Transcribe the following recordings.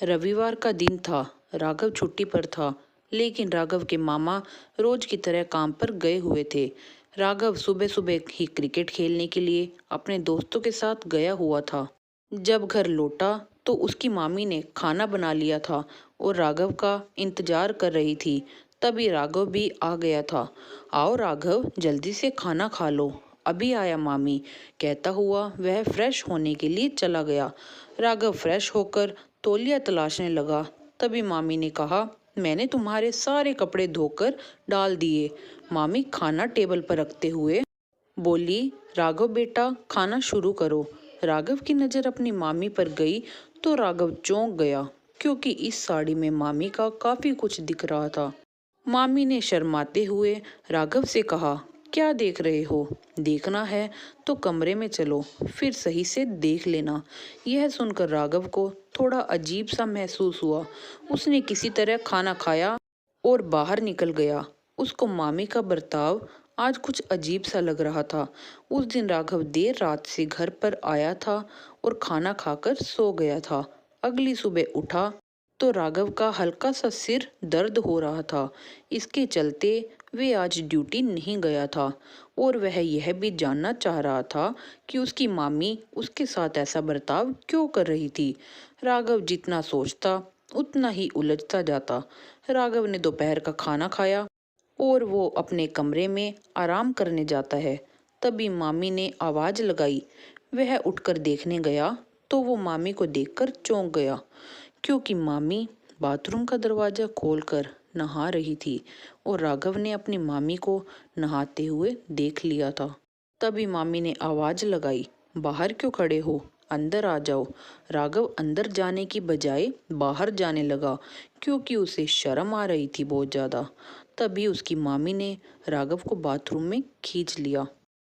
रविवार का दिन था। राघव छुट्टी पर था, लेकिन राघव के मामा रोज की तरह काम पर गए हुए थे। राघव सुबह सुबह ही क्रिकेट खेलने के लिए अपने दोस्तों के साथ गया हुआ था। जब घर लौटा तो उसकी मामी ने खाना बना लिया था और राघव का इंतजार कर रही थी। तभी राघव भी आ गया था। आओ राघव, जल्दी से खाना खा लो, अभी आया मामी, कहता हुआ वह फ्रेश होने के लिए चला गया। राघव फ्रेश होकर तौलिया तलाशने लगा। तभी मामी ने कहा, मैंने तुम्हारे सारे कपड़े धोकर डाल दिए। मामी खाना टेबल पर रखते हुए बोली, राघव बेटा, खाना शुरू करो। राघव की नज़र अपनी मामी पर गई तो राघव चौंक गया, क्योंकि इस साड़ी में मामी का काफ़ी कुछ दिख रहा था। मामी ने शर्माते हुए राघव से कहा, क्या देख रहे हो? देखना है तो कमरे में चलो, फिर सही से देख लेना। यह सुनकर राघव को थोड़ा अजीब सा महसूस हुआ। उसने किसी तरह खाना खाया और बाहर निकल गया। उसको मामी का बर्ताव आज कुछ अजीब सा लग रहा था। उस दिन राघव देर रात से घर पर आया था और खाना खाकर सो गया था। अगली सुबह उठा तो राघव का हल्का सा सिर दर्द हो रहा था। इसके चलते वे आज ड्यूटी नहीं गया था और वह यह भी जानना चाह रहा था कि उसकी मामी उसके साथ ऐसा बर्ताव क्यों कर रही थी। राघव जितना सोचता उतना ही उलझता जाता। राघव ने दोपहर का खाना खाया और वो अपने कमरे में आराम करने जाता है। तभी मामी ने आवाज़ लगाई। वह उठकर देखने गया तो वो मामी को देखकर चौंक गया, क्योंकि मामी बाथरूम का दरवाज़ा खोलकर नहा रही थी और राघव ने अपनी मामी को नहाते हुए देख लिया था। तभी मामी ने आवाज़ लगाई, बाहर क्यों खड़े हो, अंदर आ जाओ। राघव अंदर जाने की बजाय बाहर जाने लगा, क्योंकि उसे शर्म आ रही थी बहुत ज़्यादा। तभी उसकी मामी ने राघव को बाथरूम में खींच लिया।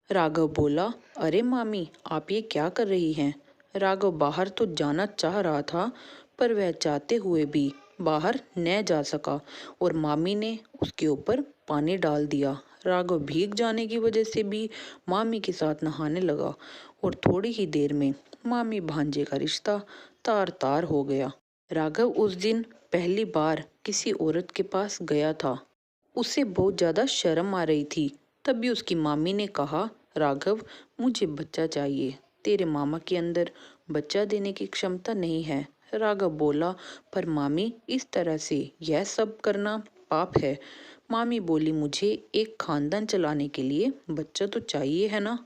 राघव बोला, अरे मामी, आप ये क्या कर रही हैं? राघव बाहर तो जाना चाह रहा था, पर वह चाहते हुए भी बाहर न जा सका और मामी ने उसके ऊपर पानी डाल दिया। राघव भीग जाने की वजह से भी मामी के साथ नहाने लगा और थोड़ी ही देर में मामी भांजे का रिश्ता तार तार हो गया। राघव उस दिन पहली बार किसी औरत के पास गया था। उसे बहुत ज़्यादा शर्म आ रही थी। तभी उसकी मामी ने कहा, राघव, मुझे बच्चा चाहिए। तेरे मामा के अंदर बच्चा देने की क्षमता नहीं है। राघव बोला, पर मामी, इस तरह से यह सब करना पाप है। मामी बोली, मुझे एक खानदान चलाने के लिए बच्चा तो चाहिए है ना।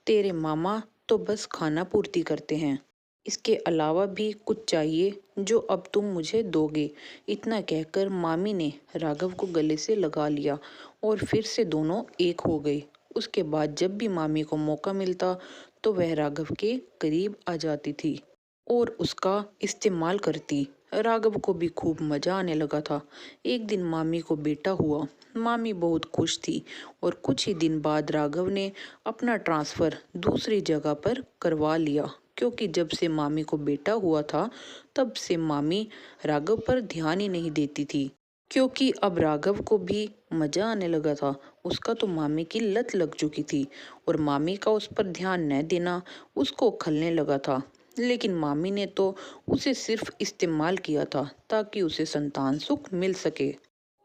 तेरे मामा तो बस खाना पूर्ति करते हैं, इसके अलावा भी कुछ चाहिए जो अब तुम मुझे दोगे। इतना कहकर मामी ने राघव को गले से लगा लिया और फिर से दोनों एक हो गए। उसके बाद जब भी मामी को मौका मिलता तो वह राघव के करीब आ जाती थी और उसका इस्तेमाल करती। राघव को भी खूब मज़ा आने लगा था। एक दिन मामी को बेटा हुआ। मामी बहुत खुश थी और कुछ ही दिन बाद राघव ने अपना ट्रांसफ़र दूसरी जगह पर करवा लिया, क्योंकि जब से मामी को बेटा हुआ था तब से मामी राघव पर ध्यान ही नहीं देती थी, क्योंकि अब राघव को भी मज़ा आने लगा था। उसका तो मामी की लत लग चुकी थी और मामी का उस पर ध्यान न देना उसको खलने लगा था। लेकिन मामी ने तो उसे सिर्फ इस्तेमाल किया था ताकि उसे संतान सुख मिल सके।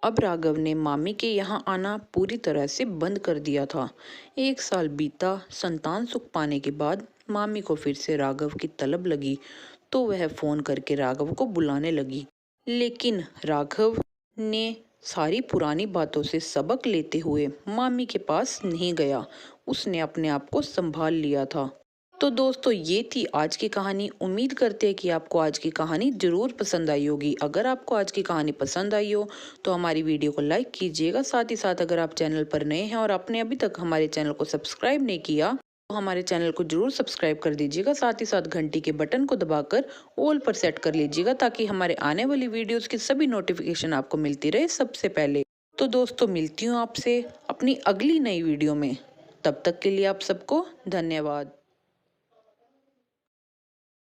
अब राघव ने मामी के यहाँ आना पूरी तरह से बंद कर दिया था। एक साल बीता। संतान सुख पाने के बाद मामी को फिर से राघव की तलब लगी तो वह फ़ोन करके राघव को बुलाने लगी। लेकिन राघव ने सारी पुरानी बातों से सबक लेते हुए मामी के पास नहीं गया। उसने अपने आप को संभाल लिया था। तो दोस्तों, ये थी आज की कहानी। उम्मीद करते हैं कि आपको आज की कहानी ज़रूर पसंद आई होगी। अगर आपको आज की कहानी पसंद आई हो तो हमारी वीडियो को लाइक कीजिएगा। साथ ही साथ अगर आप चैनल पर नए हैं और आपने अभी तक हमारे चैनल को सब्सक्राइब नहीं किया तो हमारे चैनल को जरूर सब्सक्राइब कर दीजिएगा। साथ ही साथ घंटी के बटन को दबाकर ऑल पर सेट कर लीजिएगा, ताकि हमारे आने वाली वीडियोज़ की सभी नोटिफिकेशन आपको मिलती रहे सबसे पहले। तो दोस्तों, मिलती हूँ आपसे अपनी अगली नई वीडियो में। तब तक के लिए आप सबको धन्यवाद।